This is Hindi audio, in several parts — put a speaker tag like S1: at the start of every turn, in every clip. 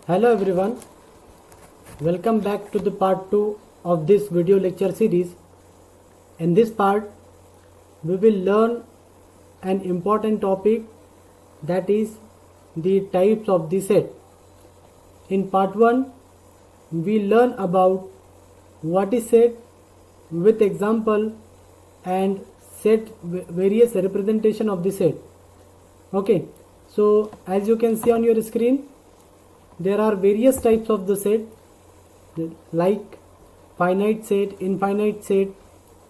S1: Hello everyone, welcome back to the part 2 of this video lecture series. In this part, we will learn an important topic, that is the types of the set. In part 1, we learn about what is set with example and set various representation of the set. Okay, so as you can see on your screen, there are various types of the set like finite set, infinite set,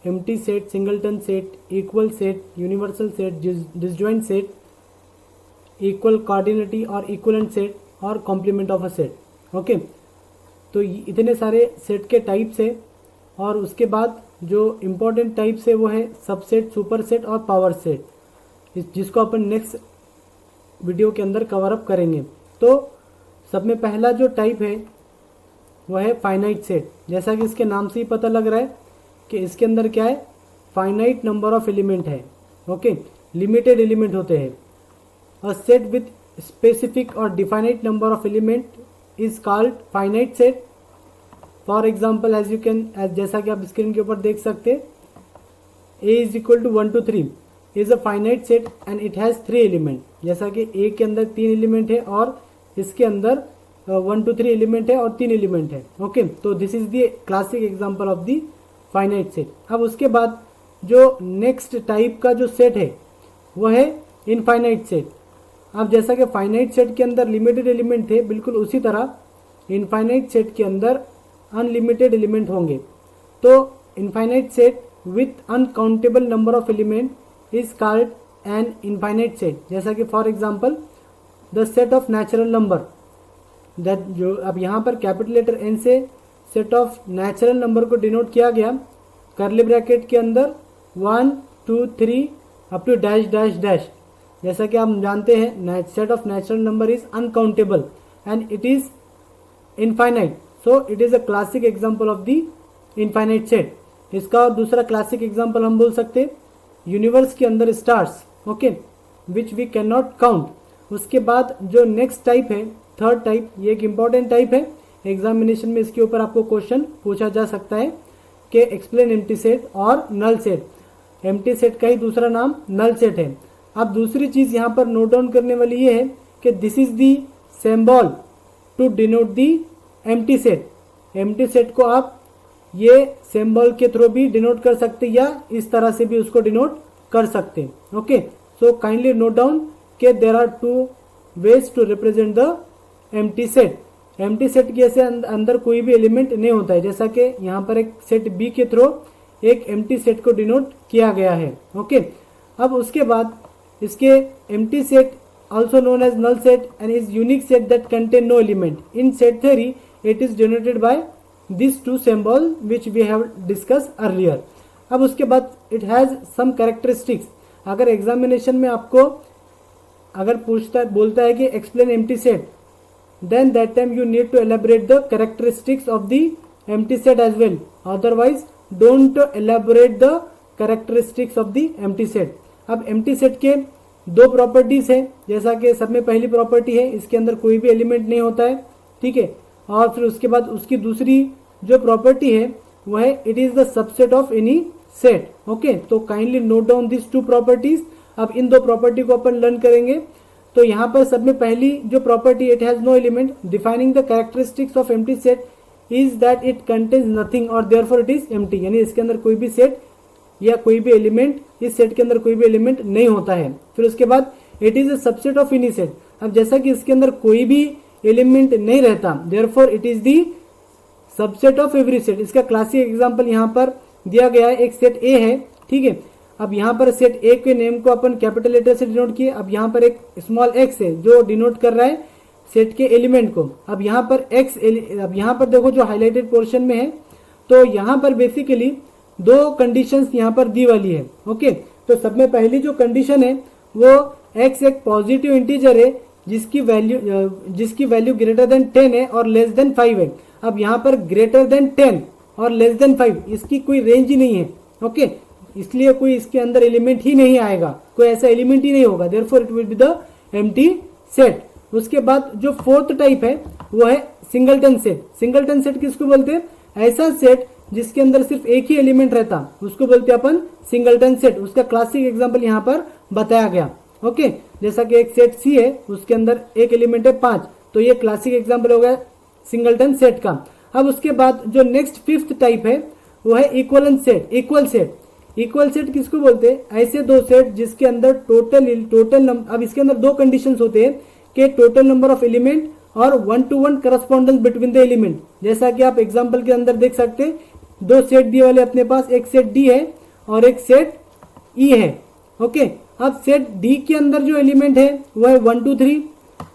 S1: empty set, singleton set, equal set, universal set, disjoint set, equal coordinate or equivalent set और complement of a set. Okay तो इतने सारे सेट के टाइप्स है और उसके बाद जो इम्पोर्टेंट टाइप्स है वो है सबसेट, सुपर सेट और पावर सेट, जिसको अपन नेक्स्ट वीडियो के अंदर कवर अप करेंगे. तो सब में पहला जो टाइप है वो है फाइनाइट सेट. जैसा कि इसके नाम से ही पता लग रहा है कि इसके अंदर क्या है, फाइनाइट नंबर ऑफ एलिमेंट है. ओके, लिमिटेड एलिमेंट होते हैं. अ सेट विथ स्पेसिफिक और definite number of element is called finite set. For example as you can, जैसा कि आप स्क्रीन के ऊपर देख सकते हैं, a is equal to 1 to 3 is a finite set and it has 3 element. जैसा कि a के अंदर 3 एलिमेंट है और इसके अंदर 1 to 3 एलिमेंट है और 3 एलिमेंट है. ओके, तो this is the classic example of the finite set. अब उसके बाद जो नेक्स्ट टाइप का जो सेट है वो है इनफाइनाइट सेट. अब जैसा कि फाइनाइट सेट के अंदर लिमिटेड एलिमेंट थे, बिल्कुल उसी तरह इनफाइनाइट सेट के अंदर अनलिमिटेड एलिमेंट होंगे. तो infinite set with uncountable number of element is called an infinite set. जैसा कि for example the set of natural number, that जो अब यहाँ पर कैपिटल लेटर एन से सेट ऑफ नेचुरल नंबर को डिनोट किया गया, करली ब्रैकेट के अंदर 1 2 3 up to dash dash dash. जैसा कि आप जानते हैं set of natural number is uncountable and it is infinite, so it is a classic example of the infinite set. इसका और दूसरा क्लासिक एग्जांपल हम बोल सकते हैं यूनिवर्स के अंदर stars, okay, which we can not count. उसके बाद जो नेक्स्ट टाइप है, थर्ड टाइप, ये एक इंपॉर्टेंट टाइप है. एग्जामिनेशन में इसके ऊपर आपको क्वेश्चन पूछा जा सकता है कि एक्सप्लेन एम्प्टी सेट और नल सेट. एम्प्टी सेट का ही दूसरा नाम नल सेट है. अब दूसरी चीज यहाँ पर नोट डाउन करने वाली ये है कि this is the symbol to denote the empty set. Empty set को आप ये सिंबल के थ्रू भी डिनोट कर सकते या इस तरह से भी उसको डिनोट कर सकते हैं. Okay, so kindly note down कि there are 2 ways to represent the empty set. Empty set के अंदर कोई भी एलिमेंट नहीं होता है, जैसा कि यहाँ पर एक सेट बी के थ्रू एक एम्प्टी सेट को डिनोट किया गया है. ओके, अब उसके बाद इसके empty set also known as null set and is unique set that contain no element. In set theory, it is denoted by these 2 symbol which we have discussed earlier. अब उसके बाद it has some characteristics. अगर एग्जामिनेशन में आपको अगर बोलता है कि explain empty set, then that time you need to elaborate the characteristics of the empty set as well. Otherwise, don't elaborate the characteristics of the empty set. अब empty set के 2 प्रॉपर्टीज है. जैसा कि सब में पहली प्रॉपर्टी है, इसके अंदर कोई भी एलिमेंट नहीं होता है, ठीक है. और फिर उसके बाद उसकी दूसरी जो प्रॉपर्टी है वो है it is the subset of any set. Okay, तो kindly note down this 2 properties. अब इन 2 प्रॉपर्टी को अपन लर्न करेंगे. तो यहाँ पर सब में पहली जो property, it has no element. Defining the characteristics of empty set is that it contains nothing और देयरफॉर इट इज एम्प्टी. यानी इसके अंदर कोई भी सेट या कोई भी एलिमेंट, इस सेट के अंदर कोई भी एलिमेंट नहीं होता है. फिर उसके बाद it is a subset of any set. अब जैसा कि इसके अंदर कोई भी एलिमेंट नहीं रहता, therefore it is the subset of every set. इसका क्लासिक एग्जांपल यहाँ पर दिया गया है. एक सेट ए है, ठीक है. अब यहाँ पर सेट ए के नेम को अपन कैपिटल लेटर से डिनोट किए. अब यहाँ पर एक स्मॉल एक्स है जो डिनोट कर रहा है सेट के एलिमेंट को. अब यहाँ पर एक्स, अब यहाँ पर देखो जो हाईलाइटेड पोर्शन में है, तो यहाँ पर बेसिकली 2 कंडीशंस यहाँ पर दी वाली है. ओके, तो सब में पहली जो कंडीशन है वो x एक पॉजिटिव इंटीजर है जिसकी वैल्यू ग्रेटर देन 10 है और लेस देन 5 है. अब यहाँ पर ग्रेटर देन 10 और लेस देन 5 इसकी कोई रेंज ही नहीं है. ओके, इसलिए कोई इसके अंदर एलिमेंट ही नहीं आएगा, कोई ऐसा एलिमेंट ही नहीं होगा. Therefore it will be the empty set. उसके बाद जो फोर्थ टाइप है वो है सिंगलटन सेट। सिंगलटन सेट किसको बोलते हैं? ऐसा सेट जिसके अंदर सिर्फ एक ही एलिमेंट रहता, उसको बोलते हैं अपन सिंगलटन सेट। उसका क्लासिक एग्जांपल यहाँ पर बताया गया। ओके, जैसा कि एक सेट सी है, उसके अंदर एक एलिमेंट है 5, तो ये क्लासिक एग्जांपल हो गया सिंगलटन सेट का। अब उसके बाद जो नेक्स्ट फिफ्थ टाइप है वो है equivalent set, equal set. Equal set किसको बोलते हैं? ऐसे दो सेट जिसके अंदर टोटल अब इसके अंदर दो कंडीशंस होते हैं कि टोटल नंबर ऑफ एलिमेंट और 1-to-1 correspondence between the element. जैसा कि आप एग्जांपल के अंदर देख सकते हैं, दो सेट डी वाले अपने पास, एक सेट डी है और एक सेट ई है। ओके, अब सेट डी के अंदर जो एलिमेंट है वो है 1-to-3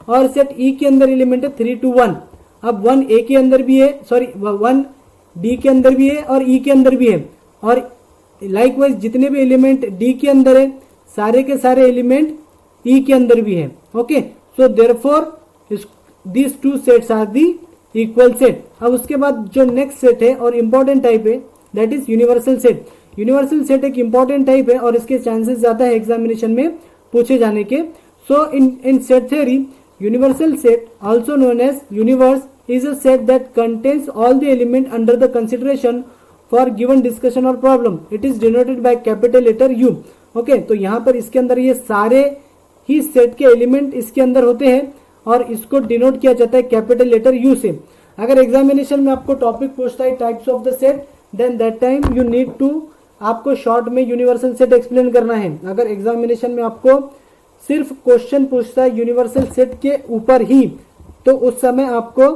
S1: और सेट ई के अंदर एलिमेंट है 3-to-1। अब 1 ए के अंदर भी है, सॉरी 1 डी के अंदर भी है और ई के अंदर भी है, और लाइकवाइज जितने भी एलिमेंट डी के अंदर है सारे के सारे एलिमेंट ई के अंदर भी है। Okay, so therefore these two sets are the equal set। अब उसके बाद जो नेक्स्ट सेट है और इंपॉर्टेंट टाइप है that is universal set. Universal set एक इंपॉर्टेंट टाइप है और इसके चांसेस ज्यादा है एग्जामिनेशन में पूछे जाने के। So in set theory universal set also known as universe is a set that contains all the element under the consideration for given discussion और problem. It is denoted by capital letter U. Okay, तो यहाँ पर इसके अंदर ये सारे ही सेट के एलिमेंट इसके अंदर होते हैं और इसको डिनोट किया जाता है कैपिटल लेटर यू से। अगर एग्जामिनेशन में आपको टॉपिक पूछता है types of the set, then that time you need to आपको शॉर्ट में यूनिवर्सल सेट एक्सप्लेन करना है। अगर एग्जामिनेशन में आपको सिर्फ क्वेश्चन पूछता है यूनिवर्सल सेट के ऊपर ही, तो उस समय आपको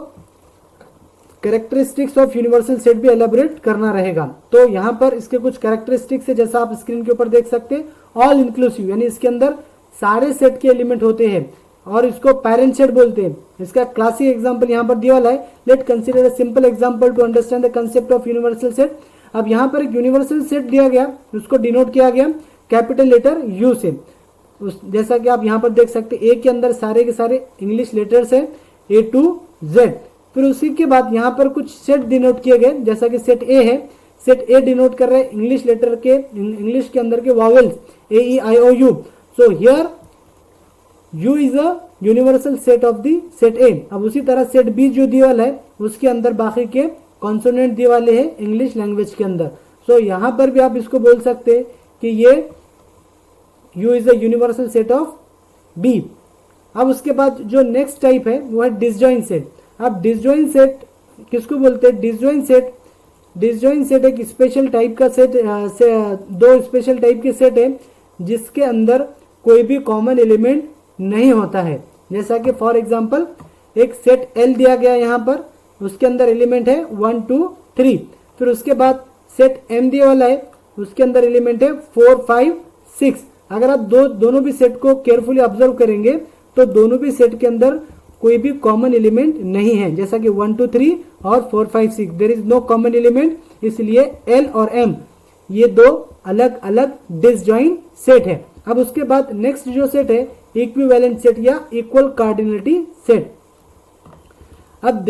S1: कैरेक्टरिस्टिक्स ऑफ यूनिवर्सल सेट भी एलेबोरेट करना रहेगा। तो यहाँ पर इसके कुछ कैरेक्टरिस्टिक्स है, जैसा आप स्क्रीन के ऊपर देख सकते हैं। ऑल इंक्लूसिव यानी इसके अंदर सारे सेट के एलिमेंट होते हैं और इसको पेरेंट सेट बोलते हैं। इसका क्लासिक एग्जांपल यहाँ पर दिया हुआ है। Let consider a simple example to understand the concept of universal set. अब यहाँ पर एक यूनिवर्सल सेट दिया गया, उसको डिनोट किया गया कैपिटल लेटर यू से। जैसा कि आप यहाँ पर देख सकते हैं, ए के अंदर सारे के सारे इंग्लिश लेटर्स है A to Z। फिर उसी के बाद यहाँ पर कुछ सेट डिनोट किए गए, जैसा कि सेट ए है। सेट ए डिनोट कर रहे हैं इंग्लिश लेटर के, इंग्लिश के अंदर के vowels A-E-I-O-U। So here U is a universal set of the set ए। अब उसी तरह सेट बी जो दिया वाला है उसके अंदर बाकी के कॉन्सोनेंट दिए वाले हैं इंग्लिश लैंग्वेज के अंदर। सो यहाँ पर भी आप इसको बोल सकते हैं कि ये U is a universal set of B. अब उसके बाद जो नेक्स्ट टाइप है वो है डिसजॉइंट सेट। अब डिसजॉइंट सेट किसको बोलते हैं? डिसजॉइंट सेट एक स्पेशल टाइप का सेट, दो स्पेशल टाइप के सेट है जिसके अंदर कोई भी कॉमन एलिमेंट नहीं होता है। जैसा कि फॉर एग्जांपल एक सेट L दिया गया यहाँ पर, उसके अंदर एलिमेंट है 1 2 3। फिर उसके बाद सेट M दिया वाला है, उसके अंदर एलिमेंट है 4 5 6। अगर आप दोनों भी सेट को केयरफुली ऑब्जर्व करेंगे तो दोनों भी सेट के अंदर कोई भी कॉमन एलिमेंट नहीं है। जैसा कि 1 2 3 और 4 5 6 there is no common element, इसलिए L और M ये दो अलग अलग डिसजॉइंट सेट है। अब उसके बाद नेक्स्ट जो सेट है इक्विवेलेंट सेट या इक्वल कार्डिनलिटी सेट। अब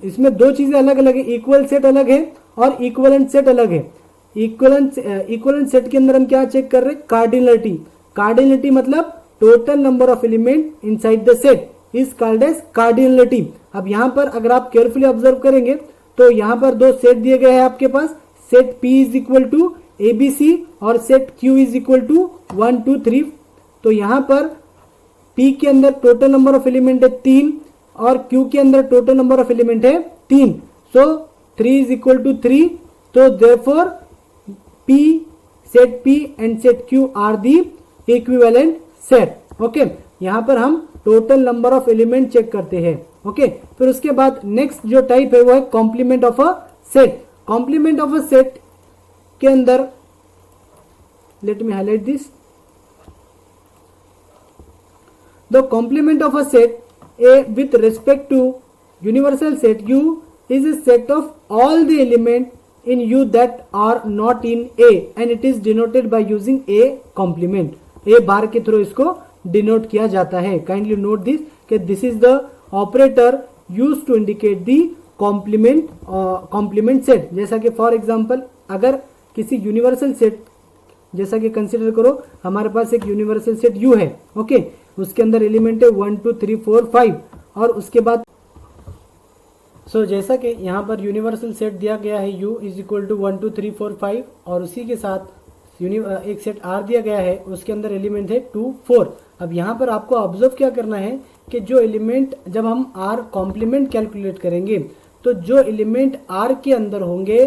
S1: इसमें दो चीजें अलग अलग है, इक्वल सेट अलग है और इक्विवेलेंट सेट अलग है। इक्विवेलेंट सेट के अंदर हम क्या चेक कर रहे हैं? कार्डिनलिटी। कार्डिनलिटी मतलब total number of element inside the set is called as cardinality. अब यहाँ पर अगर आप केयरफुली ऑब्जर्व करेंगे तो यहाँ पर दो सेट दिए गए हैं आपके पास, set P is equal to ABC और set Q is equal to 1 2 3। तो यहाँ पर P के अंदर टोटल नंबर ऑफ एलिमेंट है 3 और Q के अंदर टोटल नंबर ऑफ एलिमेंट है 3। So 3 is equal to 3। तो therefore P, set P and set Q are the equivalent set. Okay, यहाँ पर हम total number of element check करते हैं। ओके, फिर उसके बाद नेक्स्ट जो टाइप है वो है complement of a set. Complement of a set के अंदर let me highlight this, the complement of a set A with respect to universal set U is a set of all the element in U that are not in A and it is denoted by using A complement। A bar के थ्रू इसको डिनोट किया जाता है। काइंडली नोट दिस कि this is the operator use to indicate the complement set. जैसा कि फॉर एग्जांपल अगर किसी यूनिवर्सल सेट, जैसा कि कंसिडर करो हमारे पास एक यूनिवर्सल सेट U है। ओके, उसके अंदर एलिमेंट है 1 2 3 4 5 और उसके बाद सो जैसा कि यहाँ पर यूनिवर्सल सेट दिया गया है u इज इक्वल टू 1 2 3 4 5 और उसी के साथ एक सेट r दिया गया है, उसके अंदर एलिमेंट है 2 4। अब यहाँ पर आपको ऑब्जर्व क्या करना है कि जो एलिमेंट जब हम r कॉम्प्लीमेंट कैलकुलेट करेंगे तो जो एलिमेंट r के अंदर होंगे,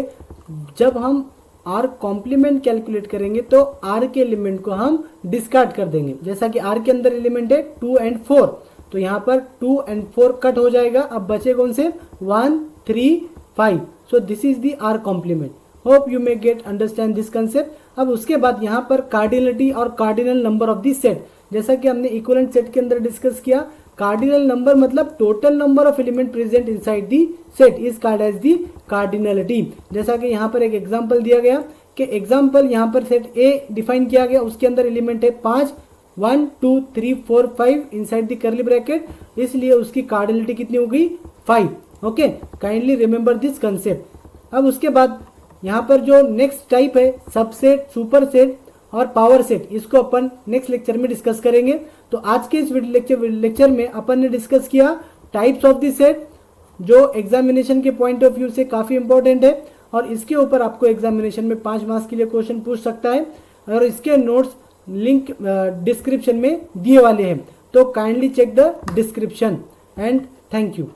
S1: जब हम r कॉम्प्लीमेंट कैलकुलेट करेंगे तो r के एलिमेंट को हम डिस्कार्ड कर देंगे। जैसा कि r के अंदर एलिमेंट है 2 एंड 4, तो यहाँ पर 2 एंड 4 कट हो जाएगा। अब बचे कौन से 1 3 5। So this is the r complement. Hope you may get understand this concept. अब उसके बाद यहाँ पर कार्डिनलिटी और cardinal number of the set, जैसा कि हमने इक्विवेलेंट सेट के अंदर डिस्कस किया, कार्डिनल नंबर मतलब total number of element present inside the set is called as the cardinality. जैसा कि यहाँ पर एक एग्जांपल दिया गया कि एग्जांपल यहाँ पर सेट ए डिफाइन किया गया, उसके अंदर एलिमेंट है 5 1 2 3 4 5 इनसाइड दी कर्ली ब्रैकेट, इसलिए उसकी कार्डिनलिटी कितनी हो गई 5। Okay, kindly remember this concept. अब उसके बाद यहाँ पर जो नेक्स्ट टाइप है सबसेट, सुपर सेट और पावर सेट, इसको अपन नेक्स्ट लेक्चर में डिस्कस करेंगे। तो आज के इस लेक्चर में अपन ने डिस्कस किया टाइप्स ऑफ द सेट, जो एग्जामिनेशन के पॉइंट ऑफ व्यू से काफी इंपॉर्टेंट है और इसके ऊपर आपको एग्जामिनेशन में 5 मार्क्स के लिए क्वेश्चन पूछ सकता है और इसके नोट्स लिंक डिस्क्रिप्शन में दिए वाले हैं, तो kindly check the description and thank you.